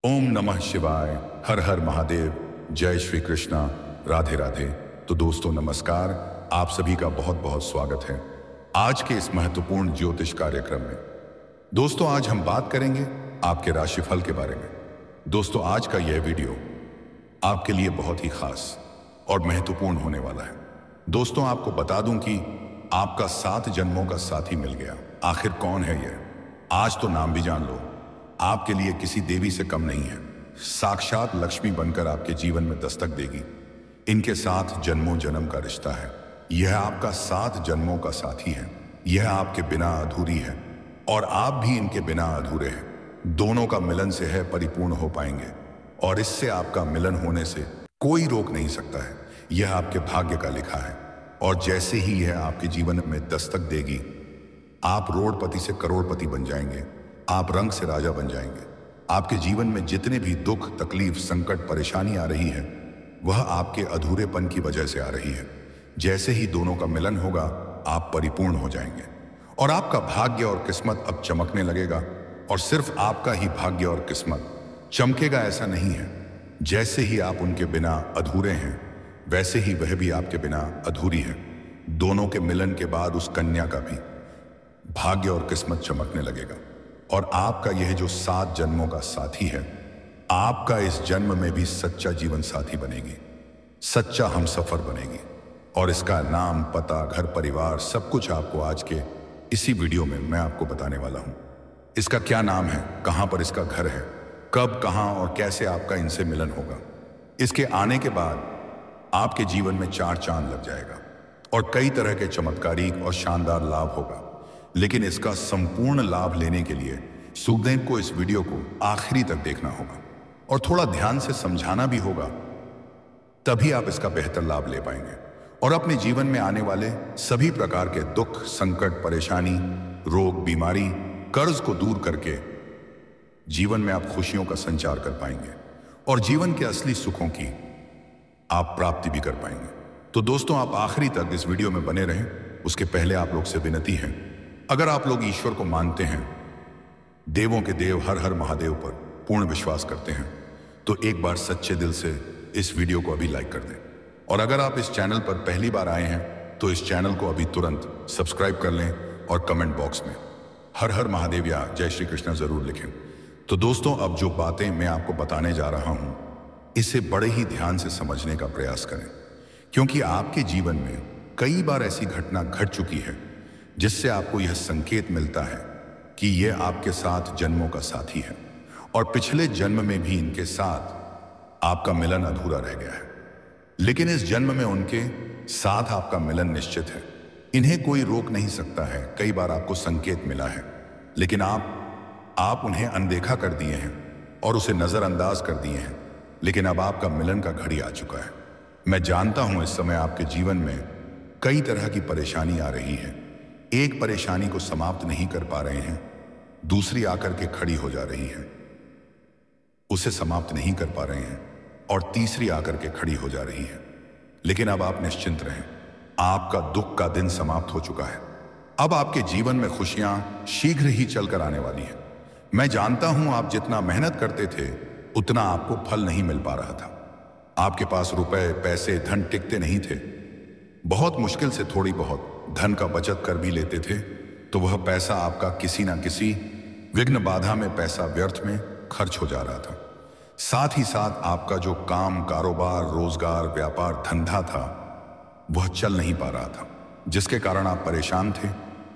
ओम नमः शिवाय। हर हर महादेव। जय श्री कृष्णा। राधे राधे। तो दोस्तों नमस्कार। आप सभी का बहुत बहुत स्वागत है आज के इस महत्वपूर्ण ज्योतिष कार्यक्रम में। दोस्तों आज हम बात करेंगे आपके राशिफल के बारे में। दोस्तों आज का यह वीडियो आपके लिए बहुत ही खास और महत्वपूर्ण होने वाला है। दोस्तों आपको बता दूं कि आपका 7 जन्मों का साथी मिल गया। आखिर कौन है यह? आज तो नाम भी जान लो। आपके लिए किसी देवी से कम नहीं है। साक्षात लक्ष्मी बनकर आपके जीवन में दस्तक देगी। इनके साथ जन्मों जन्म का रिश्ता है। यह आपका 7 जन्मों का साथी है। यह आपके बिना अधूरी है और आप भी इनके बिना अधूरे हैं। दोनों का मिलन से है परिपूर्ण हो पाएंगे और इससे आपका मिलन होने से कोई रोक नहीं सकता है। यह आपके भाग्य का लिखा है और जैसे ही यह आपके जीवन में दस्तक देगी आप रोडपति से करोड़पति बन जाएंगे। आप रंग से राजा बन जाएंगे। आपके जीवन में जितने भी दुख तकलीफ संकट परेशानी आ रही है वह आपके अधूरेपन की वजह से आ रही है। जैसे ही दोनों का मिलन होगा आप परिपूर्ण हो जाएंगे और आपका भाग्य और किस्मत अब चमकने लगेगा। और सिर्फ आपका ही भाग्य और किस्मत चमकेगा ऐसा नहीं है। जैसे ही आप उनके बिना अधूरे हैं वैसे ही वह भी आपके बिना अधूरी है। दोनों के मिलन के बाद उस कन्या का भी भाग्य और किस्मत चमकने लगेगा और आपका यह जो 7 जन्मों का साथी है आपका इस जन्म में भी सच्चा जीवन साथी बनेगी, सच्चा हमसफर बनेगी। और इसका नाम पता घर परिवार सब कुछ आपको आज के इसी वीडियो में मैं आपको बताने वाला हूं। इसका क्या नाम है, कहां पर इसका घर है, कब कहां और कैसे आपका इनसे मिलन होगा। इसके आने के बाद आपके जीवन में 4 चांद लग जाएगा और कई तरह के चमत्कारिक और शानदार लाभ होगा। लेकिन इसका संपूर्ण लाभ लेने के लिए सुखदेव को इस वीडियो को आखिरी तक देखना होगा और थोड़ा ध्यान से समझाना भी होगा, तभी आप इसका बेहतर लाभ ले पाएंगे और अपने जीवन में आने वाले सभी प्रकार के दुख संकट परेशानी रोग बीमारी कर्ज को दूर करके जीवन में आप खुशियों का संचार कर पाएंगे और जीवन के असली सुखों की आप प्राप्ति भी कर पाएंगे। तो दोस्तों आप आखिरी तक इस वीडियो में बने रहें। उसके पहले आप लोग से विनती है, अगर आप लोग ईश्वर को मानते हैं, देवों के देव हर हर महादेव पर पूर्ण विश्वास करते हैं, तो एक बार सच्चे दिल से इस वीडियो को अभी लाइक कर दें। और अगर आप इस चैनल पर पहली बार आए हैं तो इस चैनल को अभी तुरंत सब्सक्राइब कर लें और कमेंट बॉक्स में हर हर महादेव या जय श्री कृष्ण जरूर लिखें। तो दोस्तों अब जो बातें मैं आपको बताने जा रहा हूं इसे बड़े ही ध्यान से समझने का प्रयास करें, क्योंकि आपके जीवन में कई बार ऐसी घटना घट चुकी है जिससे आपको यह संकेत मिलता है कि यह आपके 7 जन्मों का साथी है और पिछले जन्म में भी इनके साथ आपका मिलन अधूरा रह गया है। लेकिन इस जन्म में उनके साथ आपका मिलन निश्चित है। इन्हें कोई रोक नहीं सकता है। कई बार आपको संकेत मिला है लेकिन आप उन्हें अनदेखा कर दिए हैं और उसे नजरअंदाज कर दिए हैं। लेकिन अब आपका मिलन का घड़ी आ चुका है। मैं जानता हूं इस समय आपके जीवन में कई तरह की परेशानी आ रही है। एक परेशानी को समाप्त नहीं कर पा रहे हैं, दूसरी आकर के खड़ी हो जा रही है, उसे समाप्त नहीं कर पा रहे हैं और तीसरी आकर के खड़ी हो जा रही है। लेकिन अब आप निश्चिंत रहें, आपका दुख का दिन समाप्त हो चुका है। अब आपके जीवन में खुशियां शीघ्र ही चलकर आने वाली हैं। मैं जानता हूं आप जितना मेहनत करते थे उतना आपको फल नहीं मिल पा रहा था। आपके पास रुपए पैसे धन टिकते नहीं थे। बहुत मुश्किल से थोड़ी बहुत धन का बचत कर भी लेते थे तो वह पैसा आपका किसी ना किसी विघ्न बाधा में पैसा व्यर्थ में खर्च हो जा रहा था। साथ ही साथ आपका जो काम कारोबार रोजगार व्यापार धंधा था वह चल नहीं पा रहा था, जिसके कारण आप परेशान थे।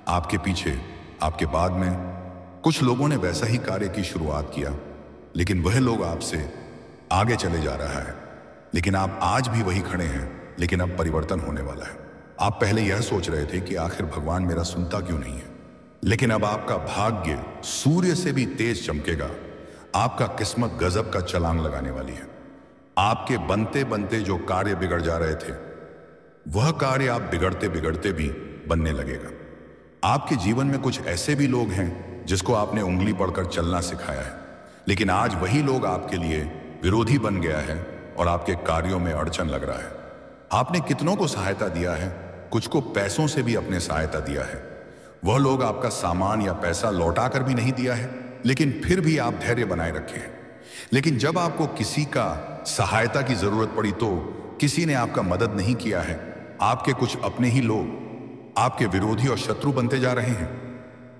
आपके पीछे आपके बाद में कुछ लोगों ने वैसा ही कार्य की शुरुआत किया लेकिन वह लोग आपसे आगे चले जा रहा है। लेकिन आप आज भी वही खड़े हैं। लेकिन अब परिवर्तन होने वाला है। आप पहले यह सोच रहे थे कि आखिर भगवान मेरा सुनता क्यों नहीं है, लेकिन अब आपका भाग्य सूर्य से भी तेज चमकेगा। आपका किस्मत गजब का छलांग लगाने वाली है। आपके बनते बनते जो कार्य बिगड़ जा रहे थे वह कार्य आप बिगड़ते बिगड़ते भी बनने लगेगा। आपके जीवन में कुछ ऐसे भी लोग हैं जिसको आपने उंगली पड़कर चलना सिखाया है, लेकिन आज वही लोग आपके लिए विरोधी बन गया है और आपके कार्यों में अड़चन लग रहा है। आपने कितनों को सहायता दिया है, कुछ को पैसों से भी अपने सहायता दिया है। वह लोग आपका सामान या पैसा लौटा कर भी नहीं दिया है, लेकिन फिर भी आप धैर्य बनाए रखे हैं। लेकिन जब आपको किसी का सहायता की जरूरत पड़ी तो किसी ने आपका मदद नहीं किया है। आपके कुछ अपने ही लोग आपके विरोधी और शत्रु बनते जा रहे हैं।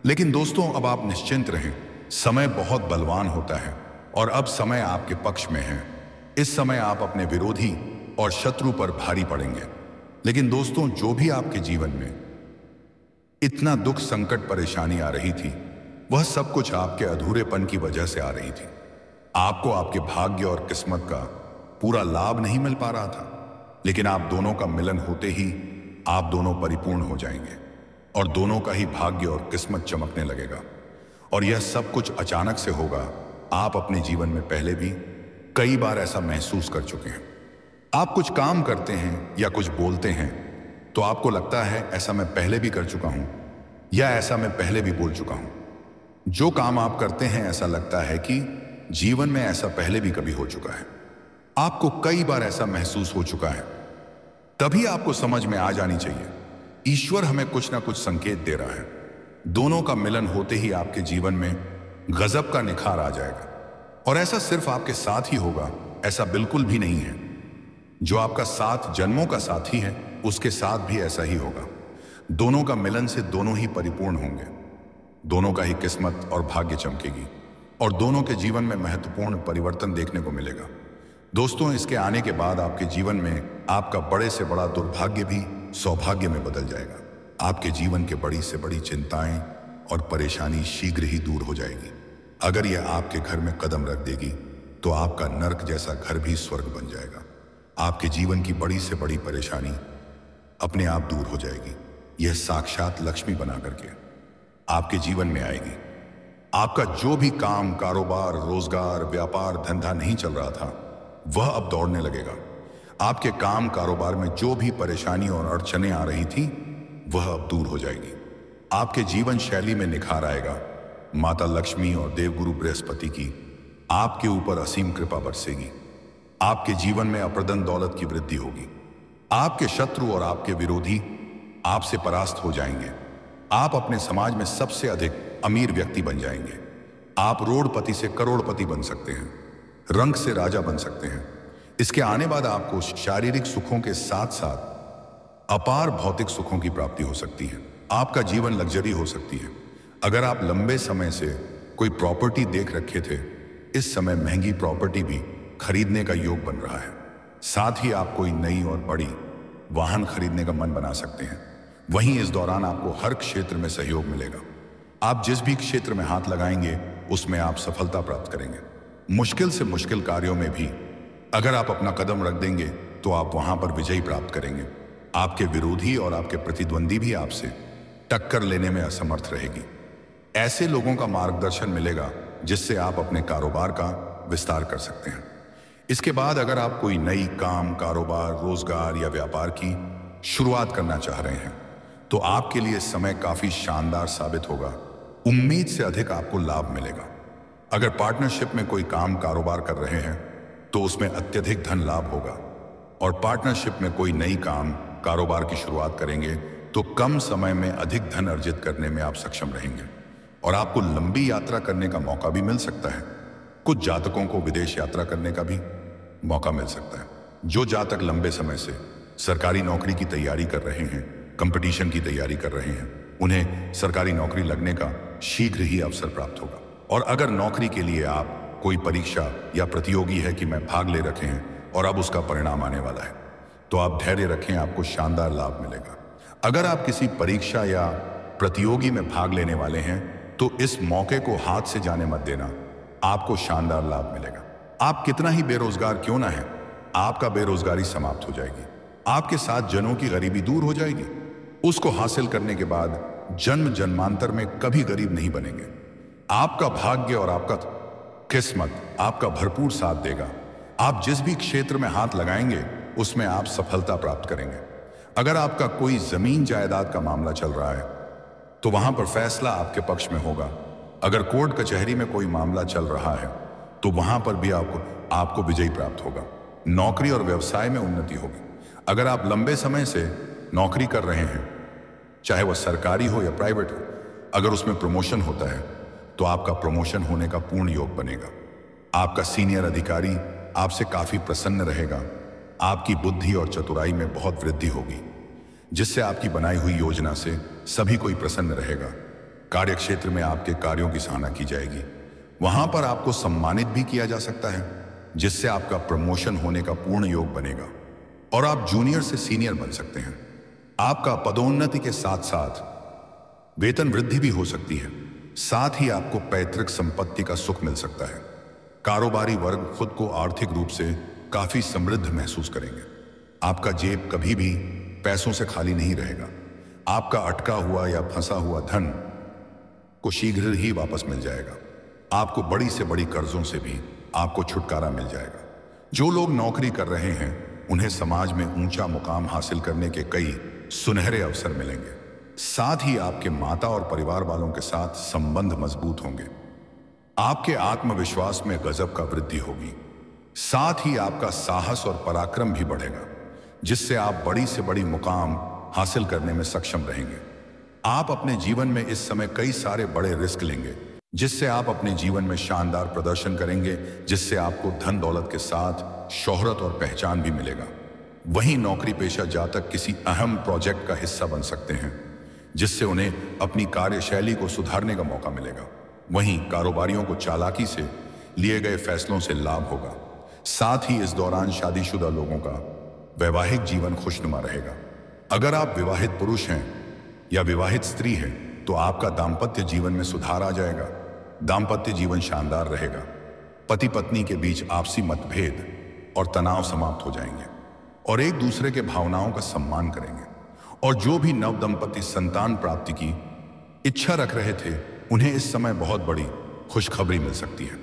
लेकिन दोस्तों, अब आप निश्चिंत रहें। समय बहुत बलवान होता है और अब समय आपके पक्ष में है। इस समय आप अपने विरोधी और शत्रु पर भारी पड़ेंगे। लेकिन दोस्तों, जो भी आपके जीवन में इतना दुख, संकट, परेशानी आ रही थी, वह सब कुछ आपके अधूरेपन की वजह से आ रही थी। आपको आपके भाग्य और किस्मत का पूरा लाभ नहीं मिल पा रहा था। लेकिन आप दोनों का मिलन होते ही आप दोनों परिपूर्ण हो जाएंगे और दोनों का ही भाग्य और किस्मत चमकने लगेगा। और यह सब कुछ अचानक से होगा। आप अपने जीवन में पहले भी कई बार ऐसा महसूस कर चुके हैं। आप कुछ काम करते हैं या कुछ बोलते हैं तो आपको लगता है ऐसा मैं पहले भी कर चुका हूं या ऐसा मैं पहले भी बोल चुका हूं। जो काम आप करते हैं ऐसा लगता है कि जीवन में ऐसा पहले भी कभी हो चुका है। आपको कई बार ऐसा महसूस हो चुका है। तभी आपको समझ में आ जानी चाहिए, ईश्वर हमें कुछ ना कुछ संकेत दे रहा है। दोनों का मिलन होते ही आपके जीवन में गजब का निखार आ जाएगा। और ऐसा सिर्फ आपके साथ ही होगा, ऐसा बिल्कुल भी नहीं है। जो आपका साथ जन्मों का साथी है उसके साथ भी ऐसा ही होगा। दोनों का मिलन से दोनों ही परिपूर्ण होंगे, दोनों का ही किस्मत और भाग्य चमकेगी और दोनों के जीवन में महत्वपूर्ण परिवर्तन देखने को मिलेगा। दोस्तों, इसके आने के बाद आपके जीवन में आपका बड़े से बड़ा दुर्भाग्य भी सौभाग्य में बदल जाएगा। आपके जीवन के बड़ी से बड़ी चिंताएं और परेशानी शीघ्र ही दूर हो जाएगी। अगर यह आपके घर में कदम रख देगी तो आपका नर्क जैसा घर भी स्वर्ग बन जाएगा। आपके जीवन की बड़ी से बड़ी परेशानी अपने आप दूर हो जाएगी। यह साक्षात लक्ष्मी बना करके आपके जीवन में आएगी। आपका जो भी काम, कारोबार, रोजगार, व्यापार, धंधा नहीं चल रहा था वह अब दौड़ने लगेगा। आपके काम, कारोबार में जो भी परेशानी और अड़चनें आ रही थी वह अब दूर हो जाएगी। आपके जीवन शैली में निखार आएगा। माता लक्ष्मी और देवगुरु बृहस्पति की आपके ऊपर असीम कृपा बरसेगी। आपके जीवन में अप्रदन दौलत की वृद्धि होगी। आपके शत्रु और आपके विरोधी आपसे परास्त हो जाएंगे। आप अपने समाज में सबसे अधिक अमीर व्यक्ति बन जाएंगे। आप रोडपति से करोड़पति बन सकते हैं, रंक से राजा बन सकते हैं। इसके आने बाद आपको शारीरिक सुखों के साथ साथ अपार भौतिक सुखों की प्राप्ति हो सकती है। आपका जीवन लग्जरी हो सकती है। अगर आप लंबे समय से कोई प्रॉपर्टी देख रखे थे, इस समय महंगी प्रॉपर्टी भी खरीदने का योग बन रहा है। साथ ही आप कोई नई और बड़ी वाहन खरीदने का मन बना सकते हैं। वहीं इस दौरान आपको हर क्षेत्र में सहयोग मिलेगा। आप जिस भी क्षेत्र में हाथ लगाएंगे उसमें आप सफलता प्राप्त करेंगे। मुश्किल से मुश्किल कार्यों में भी अगर आप अपना कदम रख देंगे तो आप वहां पर विजय प्राप्त करेंगे। आपके विरोधी और आपके प्रतिद्वंदी भी आपसे टक्कर लेने में असमर्थ रहेगी। ऐसे लोगों का मार्गदर्शन मिलेगा जिससे आप अपने कारोबार का विस्तार कर सकते हैं। इसके बाद अगर आप कोई नई काम, कारोबार, रोजगार या व्यापार की शुरुआत करना चाह रहे हैं तो आपके लिए समय काफी शानदार साबित होगा। उम्मीद से अधिक आपको लाभ मिलेगा। अगर पार्टनरशिप में कोई काम, कारोबार कर रहे हैं तो उसमें अत्यधिक धन लाभ होगा। और पार्टनरशिप में कोई नई काम, कारोबार की शुरुआत करेंगे तो कम समय में अधिक धन अर्जित करने में आप सक्षम रहेंगे और आपको लंबी यात्रा करने का मौका भी मिल सकता है। कुछ जातकों को विदेश यात्रा करने का भी मौका मिल सकता है। जो जातक लंबे समय से सरकारी नौकरी की तैयारी कर रहे हैं, कंपटीशन की तैयारी कर रहे हैं, उन्हें सरकारी नौकरी लगने का शीघ्र ही अवसर प्राप्त होगा। और अगर नौकरी के लिए आप कोई परीक्षा या प्रतियोगी है कि मैं भाग ले रखे हैं और अब उसका परिणाम आने वाला है तो आप धैर्य रखें, आपको शानदार लाभ मिलेगा। अगर आप किसी परीक्षा या प्रतियोगी में भाग लेने वाले हैं तो इस मौके को हाथ से जाने मत देना, आपको शानदार लाभ मिलेगा। आप कितना ही बेरोजगार क्यों ना है, आपका बेरोजगारी समाप्त हो जाएगी। आपके साथ जनों की गरीबी दूर हो जाएगी। उसको हासिल करने के बाद जन्म जन्मांतर में कभी गरीब नहीं बनेंगे। आपका भाग्य और आपका किस्मत आपका भरपूर साथ देगा। आप जिस भी क्षेत्र में हाथ लगाएंगे उसमें आप सफलता प्राप्त करेंगे। अगर आपका कोई जमीन जायदाद का मामला चल रहा है तो वहां पर फैसला आपके पक्ष में होगा। अगर कोर्ट कचहरी में कोई मामला चल रहा है तो वहां पर भी आपको विजय प्राप्त होगा। नौकरी और व्यवसाय में उन्नति होगी। अगर आप लंबे समय से नौकरी कर रहे हैं, चाहे वह सरकारी हो या प्राइवेट हो, अगर उसमें प्रमोशन होता है तो आपका प्रमोशन होने का पूर्ण योग बनेगा। आपका सीनियर अधिकारी आपसे काफी प्रसन्न रहेगा। आपकी बुद्धि और चतुराई में बहुत वृद्धि होगी, जिससे आपकी बनाई हुई योजना से सभी कोई प्रसन्न रहेगा। कार्यक्षेत्र में आपके कार्यों की सराहना की जाएगी। वहां पर आपको सम्मानित भी किया जा सकता है, जिससे आपका प्रमोशन होने का पूर्ण योग बनेगा और आप जूनियर से सीनियर बन सकते हैं। आपका पदोन्नति के साथ साथ वेतन वृद्धि भी हो सकती है। साथ ही आपको पैतृक संपत्ति का सुख मिल सकता है। कारोबारी वर्ग खुद को आर्थिक रूप से काफी समृद्ध महसूस करेंगे। आपका जेब कभी भी पैसों से खाली नहीं रहेगा। आपका अटका हुआ या फंसा हुआ धन को शीघ्र ही वापस मिल जाएगा। आपको बड़ी से बड़ी कर्जों से भी आपको छुटकारा मिल जाएगा। जो लोग नौकरी कर रहे हैं उन्हें समाज में ऊंचा मुकाम हासिल करने के कई सुनहरे अवसर मिलेंगे। साथ ही आपके माता और परिवार वालों के साथ संबंध मजबूत होंगे। आपके आत्मविश्वास में गजब का वृद्धि होगी। साथ ही आपका साहस और पराक्रम भी बढ़ेगा, जिससे आप बड़ी से बड़ी मुकाम हासिल करने में सक्षम रहेंगे। आप अपने जीवन में इस समय कई सारे बड़े रिस्क लेंगे, जिससे आप अपने जीवन में शानदार प्रदर्शन करेंगे, जिससे आपको धन दौलत के साथ शोहरत और पहचान भी मिलेगा। वहीं नौकरी पेशा जातक किसी अहम प्रोजेक्ट का हिस्सा बन सकते हैं, जिससे उन्हें अपनी कार्यशैली को सुधारने का मौका मिलेगा। वहीं कारोबारियों को चालाकी से लिए गए फैसलों से लाभ होगा। साथ ही इस दौरान शादीशुदा लोगों का वैवाहिक जीवन खुशनुमा रहेगा। अगर आप विवाहित पुरुष हैं या विवाहित स्त्री हैं तो आपका दाम्पत्य जीवन में सुधार आ जाएगा। दाम्पत्य जीवन शानदार रहेगा। पति पत्नी के बीच आपसी मतभेद और तनाव समाप्त हो जाएंगे और एक दूसरे के भावनाओं का सम्मान करेंगे। और जो भी नव दंपति संतान प्राप्ति की इच्छा रख रहे थे उन्हें इस समय बहुत बड़ी खुशखबरी मिल सकती है।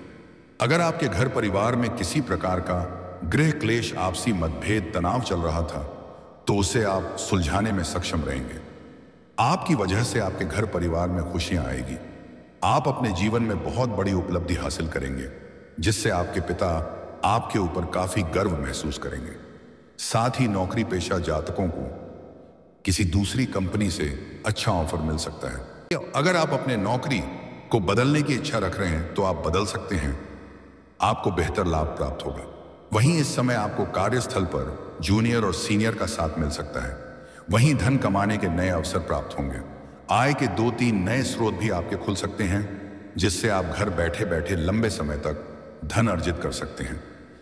अगर आपके घर परिवार में किसी प्रकार का गृह क्लेश, आपसी मतभेद, तनाव चल रहा था तो उसे आप सुलझाने में सक्षम रहेंगे। आपकी वजह से आपके घर परिवार में खुशियां आएगी। आप अपने जीवन में बहुत बड़ी उपलब्धि हासिल करेंगे, जिससे आपके पिता आपके ऊपर काफी गर्व महसूस करेंगे। साथ ही नौकरी पेशा जातकों को किसी दूसरी कंपनी से अच्छा ऑफर मिल सकता है। अगर आप अपने नौकरी को बदलने की इच्छा रख रहे हैं तो आप बदल सकते हैं। आपको बेहतर लाभ प्राप्त होगा। वहीं इस समय आपको कार्यस्थल पर जूनियर और सीनियर का साथ मिल सकता है। वहीं धन कमाने के नए अवसर प्राप्त होंगे। आय के 2-3 नए स्रोत भी आपके खुल सकते हैं, जिससे आप घर बैठे बैठे लंबे समय तक धन अर्जित कर सकते हैं।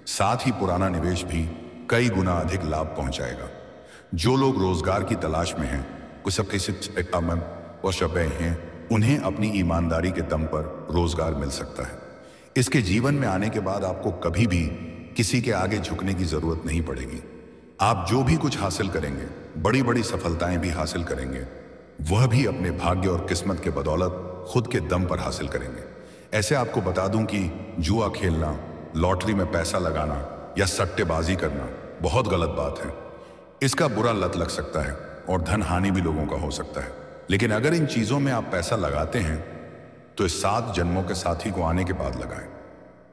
साथ ही पुराना निवेश भी कई गुना अधिक लाभ पहुंचाएगा। जो लोग रोजगार की तलाश में हैं, कुछ हैं, उन्हें अपनी ईमानदारी के दम पर रोजगार मिल सकता है। इसके जीवन में आने के बाद आपको कभी भी किसी के आगे झुकने की जरूरत नहीं पड़ेगी। आप जो भी कुछ हासिल करेंगे, बड़ी बड़ी सफलताएं भी हासिल करेंगे, वह भी अपने भाग्य और किस्मत के बदौलत खुद के दम पर हासिल करेंगे। ऐसे आपको बता दूं कि जुआ खेलना, लॉटरी में पैसा लगाना या सट्टेबाजी करना बहुत गलत बात है। इसका बुरा लत लग सकता है और धन हानि भी लोगों का हो सकता है। लेकिन अगर इन चीजों में आप पैसा लगाते हैं तो इस 7 जन्मों के साथी को आने के बाद लगाएं।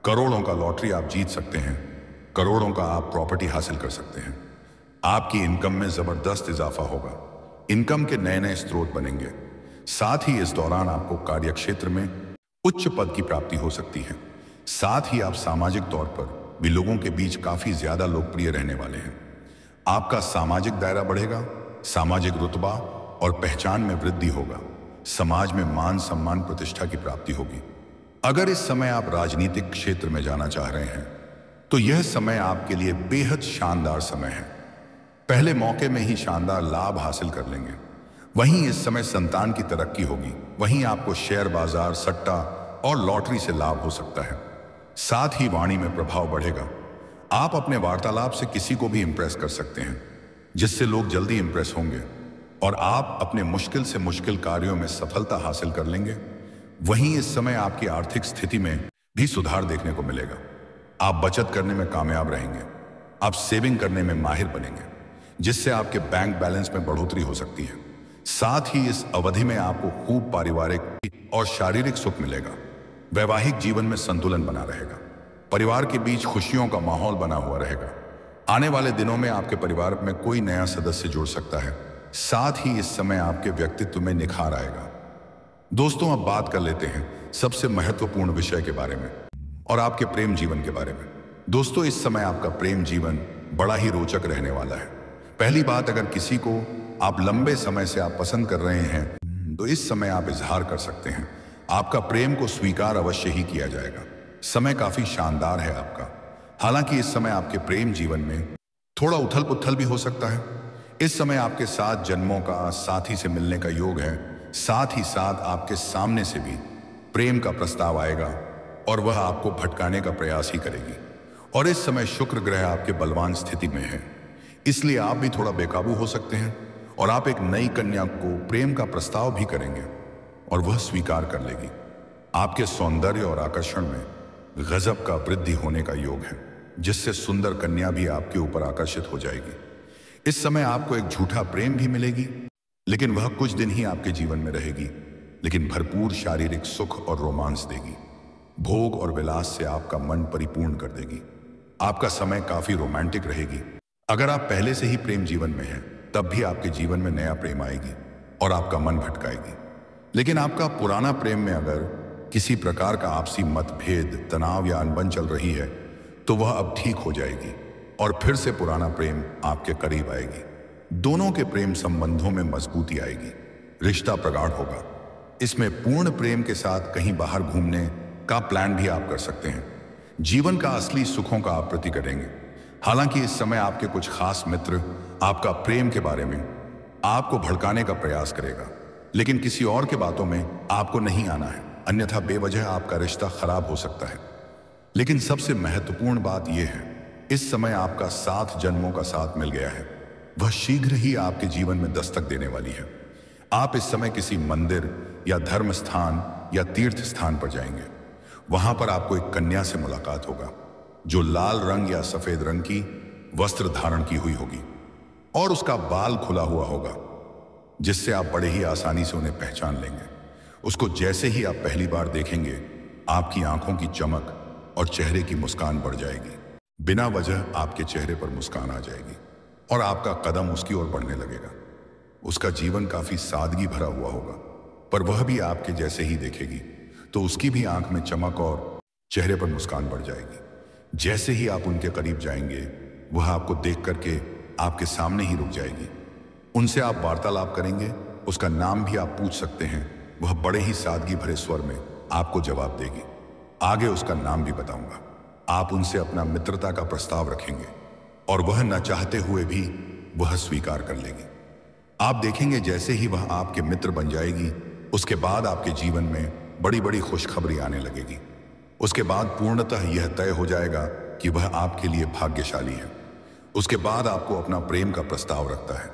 करोड़ों का लॉटरी आप जीत सकते हैं। करोड़ों का आप प्रॉपर्टी हासिल कर सकते हैं। आपकी इनकम में जबरदस्त इजाफा होगा। इनकम के नए नए स्रोत बनेंगे। साथ ही इस दौरान आपको कार्यक्षेत्र में उच्च पद की प्राप्ति हो सकती है। साथ ही आप सामाजिक तौर पर भी लोगों के बीच काफी ज्यादा लोकप्रिय रहने वाले हैं। आपका सामाजिक दायरा बढ़ेगा। सामाजिक रुतबा और पहचान में वृद्धि होगा। समाज में मान सम्मान प्रतिष्ठा की प्राप्ति होगी। अगर इस समय आप राजनीतिक क्षेत्र में जाना चाह रहे हैं तो यह समय आपके लिए बेहद शानदार समय है। पहले मौके में ही शानदार लाभ हासिल कर लेंगे। वहीं इस समय संतान की तरक्की होगी। वहीं आपको शेयर बाजार, सट्टा और लॉटरी से लाभ हो सकता है। साथ ही वाणी में प्रभाव बढ़ेगा। आप अपने वार्तालाप से किसी को भी इंप्रेस कर सकते हैं, जिससे लोग जल्दी इंप्रेस होंगे और आप अपने मुश्किल से मुश्किल कार्यों में सफलता हासिल कर लेंगे। वहीं इस समय आपकी आर्थिक स्थिति में भी सुधार देखने को मिलेगा। आप बचत करने में कामयाब रहेंगे। आप सेविंग करने में माहिर बनेंगे, जिससे आपके बैंक बैलेंस में बढ़ोतरी हो सकती है। साथ ही इस अवधि में आपको खूब पारिवारिक और शारीरिक सुख मिलेगा। वैवाहिक जीवन में संतुलन बना रहेगा। परिवार के बीच खुशियों का माहौल बना हुआ रहेगा। आने वाले दिनों में आपके परिवार में कोई नया सदस्य जुड़ सकता है। साथ ही इस समय आपके व्यक्तित्व में निखार आएगा। दोस्तों, अब बात कर लेते हैं सबसे महत्वपूर्ण विषय के बारे में। और आपके प्रेम जीवन के बारे में। दोस्तों, इस समय आपका प्रेम जीवन बड़ा ही रोचक रहने वाला है। पहली बात, अगर किसी को आप लंबे समय से आप पसंद कर रहे हैं तो इस समय आप इजहार कर सकते हैं। आपका प्रेम को स्वीकार अवश्य ही किया जाएगा। समय काफी शानदार है आपका। हालांकि इस समय आपके प्रेम जीवन में थोड़ा उथल पुथल भी हो सकता है। इस समय आपके 7 जन्मों का साथी से मिलने का योग है। साथ ही साथ आपके सामने से भी प्रेम का प्रस्ताव आएगा और वह आपको भटकाने का प्रयास ही करेगी। और इस समय शुक्र ग्रह आपके बलवान स्थिति में है, इसलिए आप भी थोड़ा बेकाबू हो सकते हैं और आप एक नई कन्या को प्रेम का प्रस्ताव भी करेंगे और वह स्वीकार कर लेगी। आपके सौंदर्य और आकर्षण में गजब का वृद्धि होने का योग है, जिससे सुंदर कन्या भी आपके ऊपर आकर्षित हो जाएगी। इस समय आपको एक झूठा प्रेम भी मिलेगी, लेकिन वह कुछ दिन ही आपके जीवन में रहेगी, लेकिन भरपूर शारीरिक सुख और रोमांस देगी। भोग और विलास से आपका मन परिपूर्ण कर देगी। आपका समय काफी रोमांटिक रहेगी। अगर आप पहले से ही प्रेम जीवन में हैं, तब भी आपके जीवन में नया प्रेम आएगी और आपका मन भटकाएगी। लेकिन आपका पुराना प्रेम में अगर किसी प्रकार का आपसी मतभेद, तनाव या अनबन चल रही है, तो वह अब ठीक हो जाएगी और फिर से पुराना प्रेम आपके करीब आएगी। दोनों के प्रेम संबंधों में मजबूती आएगी, रिश्ता प्रगाढ़ होगा। इसमें पूर्ण प्रेम के साथ कहीं बाहर घूमने का प्लान भी आप कर सकते हैं। जीवन का असली सुखों का आप प्रति करेंगे। हालांकि इस समय आपके कुछ खास मित्र आपका प्रेम के बारे में आपको भड़काने का प्रयास करेगा, लेकिन किसी और के बातों में आपको नहीं आना है, अन्यथा बेवजह आपका रिश्ता खराब हो सकता है। लेकिन सबसे महत्वपूर्ण बात यह है, इस समय आपका 7 जन्मों का साथ मिल गया है। वह शीघ्र ही आपके जीवन में दस्तक देने वाली है। आप इस समय किसी मंदिर या धर्म स्थान या तीर्थ स्थान पर जाएंगे। वहां पर आपको एक कन्या से मुलाकात होगा जो लाल रंग या सफेद रंग की वस्त्र धारण की हुई होगी और उसका बाल खुला हुआ होगा, जिससे आप बड़े ही आसानी से उन्हें पहचान लेंगे। उसको जैसे ही आप पहली बार देखेंगे, आपकी आंखों की चमक और चेहरे की मुस्कान बढ़ जाएगी। बिना वजह आपके चेहरे पर मुस्कान आ जाएगी और आपका कदम उसकी ओर बढ़ने लगेगा। उसका जीवन काफी सादगी भरा हुआ होगा, पर वह भी आपके जैसे ही देखेगी तो उसकी भी आंख में चमक और चेहरे पर मुस्कान बढ़ जाएगी। जैसे ही आप उनके करीब जाएंगे, वह आपको देख करके आपके सामने ही रुक जाएगी। उनसे आप वार्तालाप करेंगे, उसका नाम भी आप पूछ सकते हैं। वह बड़े ही सादगी भरे स्वर में आपको जवाब देगी। आगे उसका नाम भी बताऊंगा। आप उनसे अपना मित्रता का प्रस्ताव रखेंगे और वह न चाहते हुए भी वह स्वीकार कर लेगी। आप देखेंगे जैसे ही वह आपके मित्र बन जाएगी, उसके बाद आपके जीवन में बड़ी बड़ी खुशखबरी आने लगेगी। उसके बाद पूर्णतः यह तय हो जाएगा कि वह आपके लिए भाग्यशाली है। उसके बाद आपको अपना प्रेम का प्रस्ताव रखता है,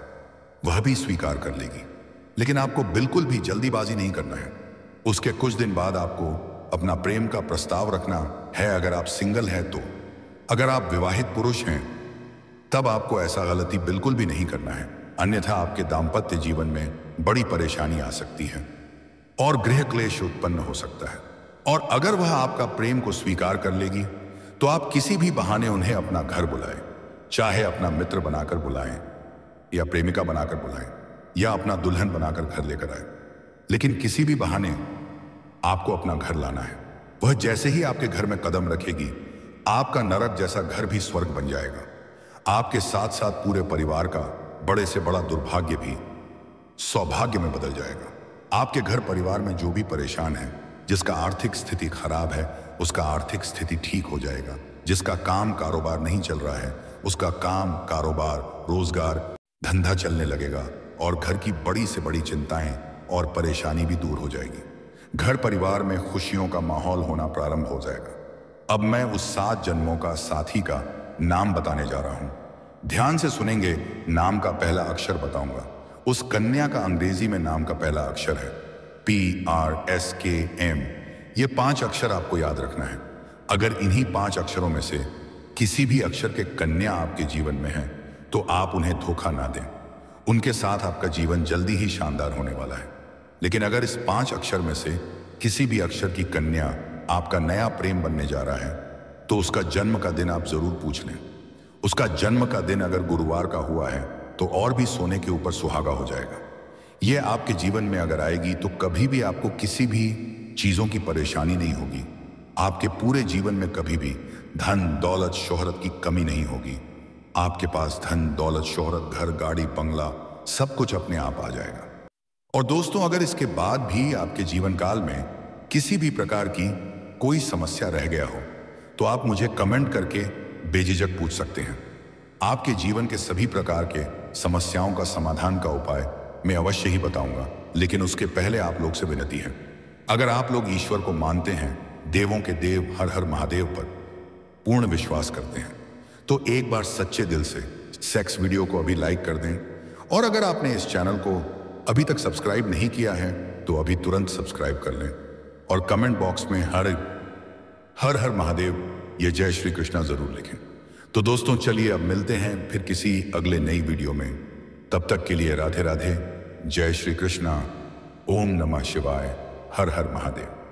वह भी स्वीकार कर लेगी। लेकिन आपको बिल्कुल भी जल्दीबाजी नहीं करना है। उसके कुछ दिन बाद आपको अपना प्रेम का प्रस्ताव रखना है, अगर आप सिंगल हैं तो। अगर आप विवाहित पुरुष हैं, तब आपको ऐसा गलती बिल्कुल भी नहीं करना है, अन्यथा आपके दाम्पत्य जीवन में बड़ी परेशानी आ सकती है और गृह क्लेश उत्पन्न हो सकता है। और अगर वह आपका प्रेम को स्वीकार कर लेगी, तो आप किसी भी बहाने उन्हें अपना घर बुलाएं, चाहे अपना मित्र बनाकर बुलाएं या प्रेमिका बनाकर बुलाएं या अपना दुल्हन बनाकर घर लेकर आए, लेकिन किसी भी बहाने आपको अपना घर लाना है। वह जैसे ही आपके घर में कदम रखेगी, आपका नरक जैसा घर भी स्वर्ग बन जाएगा। आपके साथ साथ पूरे परिवार का बड़े से बड़ा दुर्भाग्य भी सौभाग्य में बदल जाएगा। आपके घर परिवार में जो भी परेशान है, जिसका आर्थिक स्थिति खराब है, उसका आर्थिक स्थिति ठीक हो जाएगा। जिसका काम कारोबार नहीं चल रहा है, उसका काम कारोबार रोजगार धंधा चलने लगेगा और घर की बड़ी से बड़ी चिंताएं और परेशानी भी दूर हो जाएगी। घर परिवार में खुशियों का माहौल होना प्रारंभ हो जाएगा। अब मैं उस 7 जन्मों का साथी का नाम बताने जा रहा हूं। ध्यान से सुनेंगे। नाम का पहला अक्षर बताऊंगा। उस कन्या का अंग्रेजी में नाम का पहला अक्षर है PRSKM। ये 5 अक्षर आपको याद रखना है। अगर इन्हीं 5 अक्षरों में से किसी भी अक्षर के कन्या आपके जीवन में है, तो आप उन्हें धोखा ना दें। उनके साथ आपका जीवन जल्दी ही शानदार होने वाला है। लेकिन अगर इस 5 अक्षर में से किसी भी अक्षर की कन्या आपका नया प्रेम बनने जा रहा है, तो उसका जन्म का दिन आप जरूर पूछ लें। उसका जन्म का दिन अगर गुरुवार का हुआ है, तो और भी सोने के ऊपर सुहागा हो जाएगा। यह आपके जीवन में अगर आएगी, तो कभी भी आपको किसी भी चीजों की परेशानी नहीं होगी। आपके पूरे जीवन में कभी भी धन दौलत शोहरत की कमी नहीं होगी। आपके पास धन दौलत शोहरत घर गाड़ी बंगला सब कुछ अपने आप आ जाएगा। और दोस्तों, अगर इसके बाद भी आपके जीवन काल में किसी भी प्रकार की कोई समस्या रह गया हो तो आप मुझे कमेंट करके बेझिझक पूछ सकते हैं। आपके जीवन के सभी प्रकार के समस्याओं का समाधान का उपाय मैं अवश्य ही बताऊंगा, लेकिन उसके पहले आप लोग से विनती है, अगर आप लोग ईश्वर को मानते हैं, देवों के देव हर हर महादेव पर पूर्ण विश्वास करते हैं, तो एक बार सच्चे दिल से सेक्स वीडियो को अभी लाइक कर दें। और अगर आपने इस चैनल को अभी तक सब्सक्राइब नहीं किया है तो अभी तुरंत सब्सक्राइब कर लें और कमेंट बॉक्स में हर हर महादेव ये जय श्री कृष्णा जरूर लिखें। तो दोस्तों, चलिए अब मिलते हैं फिर किसी अगले नई वीडियो में। तब तक के लिए राधे राधे, जय श्री कृष्णा, ओम नमः शिवाय, हर हर महादेव।